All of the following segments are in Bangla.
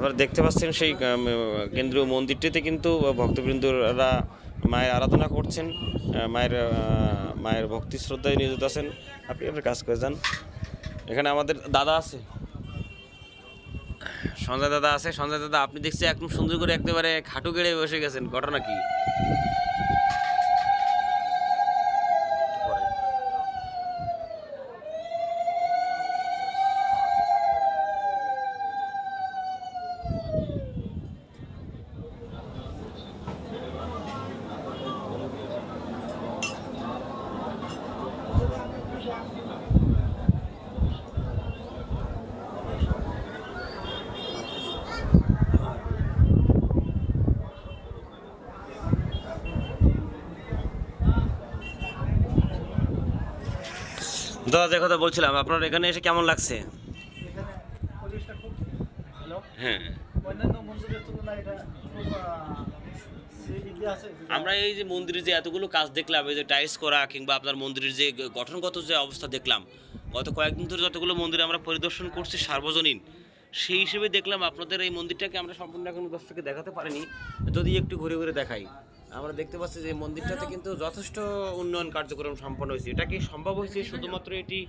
আপনারা দেখতে পাচ্ছেন সেই কেন্দ্রীয় মন্দিরটিতে কিন্তু ভক্তবৃন্দরা মায়ের আরাধনা করছেন, মায়ের ভক্তি শ্রদ্ধায় নিয়োজিত আছেন। আপনি আপনার কাজ করে যান। এখানে আমাদের দাদা আছে, সঞ্জয় দাদা আছে। সঞ্জয় দাদা, আপনি দেখছি একদম সুন্দর করে একেবারে খাটু গেড়ে বসে গেছেন, ঘটনা কি? দাদা, যে কথা বলছিলাম, আপনার এখানে এসে কেমন লাগছে? এখানে পরিবেশটা খুব ভালো। হ্যাঁ, অন্যান্য মন্দিরের তুলনায় এটা খুব আমরা এই যে মন্দিরের যে এতগুলো কাজ দেখলাম, এই যে টাইলস করা কিংবা আপনার মন্দিরের যে গঠনগত যে অবস্থা দেখলাম, গত কয়েকদিন ধরে যতগুলো মন্দির আমরা পরিদর্শন করছি সার্বজনীন, সেই হিসেবে দেখলাম আপনাদের এই মন্দিরটাকে আমরা সম্পূর্ণ এখন দর্শককে দেখাতে পারিনি। যদি একটু ঘুরে ঘুরে দেখাই, আমরা দেখতে পাচ্ছি যে মন্দিরটাতে কিন্তু যথেষ্ট উন্নয়ন কার্যক্রম সম্পন্ন হয়েছে। এটা কি সম্ভব হয়েছে শুধুমাত্র এটি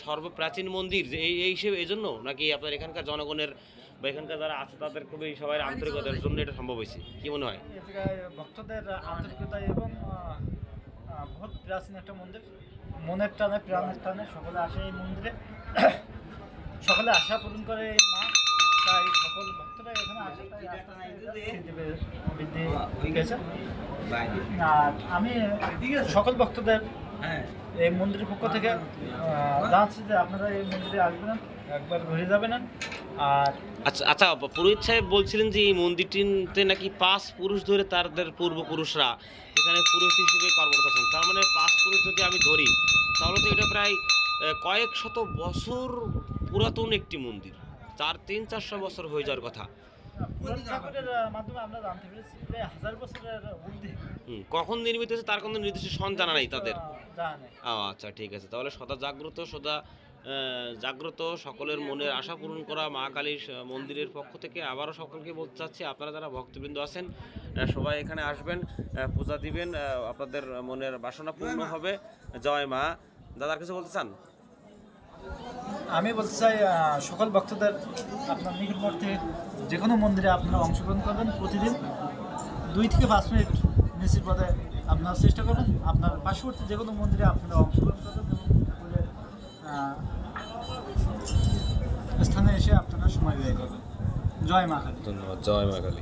সর্বপ্রাচীন মন্দির এই হিসেবে এই জন্য, নাকি আপনার এখানকার জনগণের বা এখানকার যারা আছে তাদের খুবই সবাই আন্তরিকতার জন্য এটা সম্ভব হয়েছে? কি মনে হয়? ভক্তদের আন্তরিকতা এবং বহুত প্রাচীন একটা মন্দির, মনের টানে প্রাণের টানে সকলে আসে এই মন্দিরে, সকলে আশা পূরণ করে এই মা। তাই সকল ভক্তরা এখানে আসে, বৃদ্ধি হয়েছে। আর আমি সকল ভক্তদের এই মন্দিরের পক্ষ থেকে জানাচ্ছি যে আপনারা এই মন্দিরে আসবেন, একবার ঘুরে যাবেন। আর আচ্ছা, পুরোহিত সাহেব বলছিলেন যে এই মন্দিরটিতে নাকি 5 পুরুষ ধরে তাদের পূর্বপুরুষরা এখানে পুরোহিত হিসেবে কর্মরত আছেন। তার মানে 5 পুরুষ যদি আমি ধরি, তাহলে তো এটা প্রায় কয়েক শত বছর পুরাতন একটি মন্দির, 300-400 বছর হয়ে যাওয়ার কথা। ঠাকুরের মাধ্যমে আমরা জানতে পেরেছি যে 1000 বছরের ঊর্ধ্বে। কখন নির্মিত হয়েছে তার কোনো নির্দিষ্ট সন জানা নেই তাদের। আচ্ছা, ঠিক আছে। তাহলে সদা জাগ্রত সকলের মনের আশা পূরণ করা মা কালীর মন্দিরের পক্ষ থেকে আবারও সকলকে বলতে চাচ্ছি, আপনারা যারা ভক্তবৃন্দ আছেন সবাই এখানে আসবেন, পূজা দিবেন, আপনাদের মনের বাসনা পূর্ণ হবে। জয় মা। দাদার কিছু বলতে চান? আমি বলতে চাই সকল ভক্তদের আপনার নিকটবর্তী যে কোনো মন্দিরে আপনারা অংশগ্রহণ করবেন। প্রতিদিন 2 থেকে 5 মিনিট নিশ্চিত পদে আপনারা চেষ্টা করবেন আপনার পার্শ্ববর্তী যে কোনো মন্দিরে আপনারা অংশগ্রহণ করবেন এবং স্থানে এসে আপনারা সময় ব্যয় করবেন। জয় মা কালী। ধন্যবাদ। জয় মা কালী।